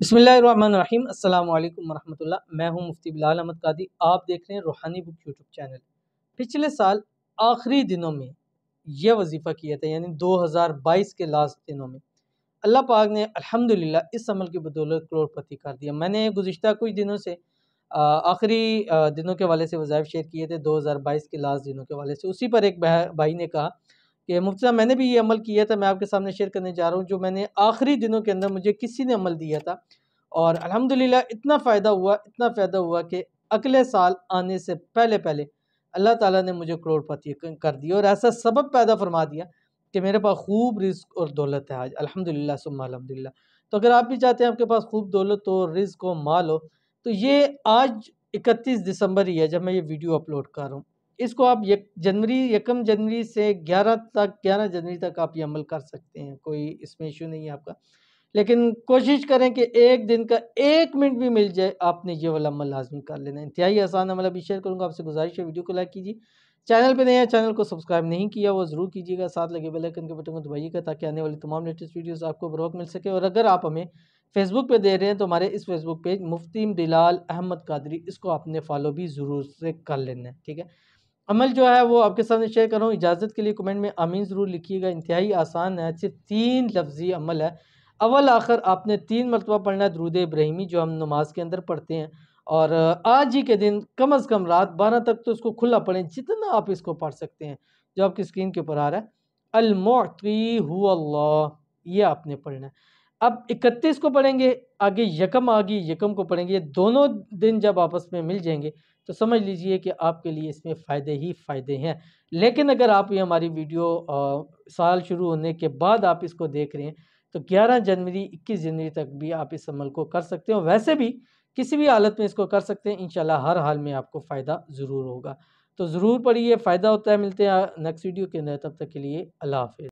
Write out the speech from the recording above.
बिस्मिल्लाहिर्रहमानिर्रहीम अस्सलाम वालेकुम वरहमतुल्लाह। मैं हूं मुफ्ती बिलाल अहमद कादी। आप देख रहे हैं रूहानी बुक यूट्यूब चैनल। पिछले साल आखिरी दिनों में यह वजीफ़ा किया था, यानी 2022 के लास्ट दिनों में अल्लाह पाक ने अल्हम्दुलिल्लाह इस अमल की बदौलत करोड़पति कर दिया। मैंने गुज़िश्ता कुछ दिनों से आखिरी दिनों के वाले से वज़ाइफ शेयर किए थे, 2022 के लास्ट दिनों के वाले से। उसी पर एक भाई ने कहा कि मुफ्ती साहब मैंने भी ये अमल किया था, मैं आपके सामने शेयर करने जा रहा हूँ, जो मैंने आखिरी दिनों के अंदर मुझे किसी ने अमल दिया था और अल्हम्दुलिल्लाह इतना फ़ायदा हुआ कि अगले साल आने से पहले पहले अल्लाह ताला ने मुझे करोड़पति कर दिया और ऐसा सबब पैदा फरमा दिया कि मेरे पास खूब रिज़्क और दौलत है आज, अल्हम्दुलिल्लाह सुम्मा अल्हम्दुलिल्लाह। तो अगर आप भी चाहते हैं आपके पास खूब दौलत हो, रिज़्क हो, माल हो, तो ये आज 31 दिसंबर ही है जब मैं ये वीडियो अपलोड कर रहा हूँ। इसको आप यकम जनवरी से 11 जनवरी तक आप ये अमल कर सकते हैं, कोई इसमें इशू नहीं है आपका। लेकिन कोशिश करें कि एक दिन का 1 मिनट भी मिल जाए, आपने ये वाला अमल लाज़मी कर लेना है। इंतहाई आसान अमल अभी शेयर करूँगा, आपसे गुज़ारिश है वीडियो को लाइक कीजिए। चैनल पे नए हैं, चैनल को सब्सक्राइब नहीं किया वो ज़रूर कीजिएगा, साथ लगे बेल आइकन के बटन को दबाइएगा ताकि आने वाली तमाम लेटेस्ट वीडियोज़ आपको बर वक्त मिल सके। और अगर आप हमें फेसबुक पे दे रहे हैं तो हमारे इस फेसबुक पेज मुफ्ती बिलाल अहमद कादरी, इसको आपने फॉलो भी ज़रूर से कर लेना है, ठीक है। अमल जो है वो आपके सामने शेयर कर रहा हूँ। इजाज़त के लिए कमेंट में आमीन ज़रूर लिखिएगा। इंतहाई आसान है, सिर्फ 3 लफ्ज़ी अमल है। अव्वल आखिर आपने 3 मरतबा पढ़ना है दुरूद इब्राहिमी, जो हम नमाज के अंदर पढ़ते हैं। और आज ही के दिन कम अज़ कम रात 12 तक तो इसको खुला पढ़ें, जितना आप इसको पढ़ सकते हैं, जो आपकी स्क्रीन के ऊपर आ रहा है। अल मुअती हुवा अल्लाह, ये आपने पढ़ना है। अब 31 को पढ़ेंगे, आगे यकम आ गई, यकम को पढ़ेंगे। ये दोनों दिन जब आपस में मिल जाएंगे तो समझ लीजिए कि आपके लिए इसमें फ़ायदे ही फ़ायदे हैं। लेकिन अगर आप ये हमारी वीडियो साल शुरू होने के बाद आप इसको देख रहे हैं तो 11 जनवरी 21 जनवरी तक भी आप इस अमल को कर सकते हो। वैसे भी किसी भी हालत में इसको कर सकते हैं, इंशाल्लाह हर हाल में आपको फ़ायदा ज़रूर होगा। तो ज़रूर पढ़िए, फ़ायदा होता है। मिलते हैं नेक्स्ट वीडियो के अंदर, तब तक के लिए अल्लाह हाफ़िज़।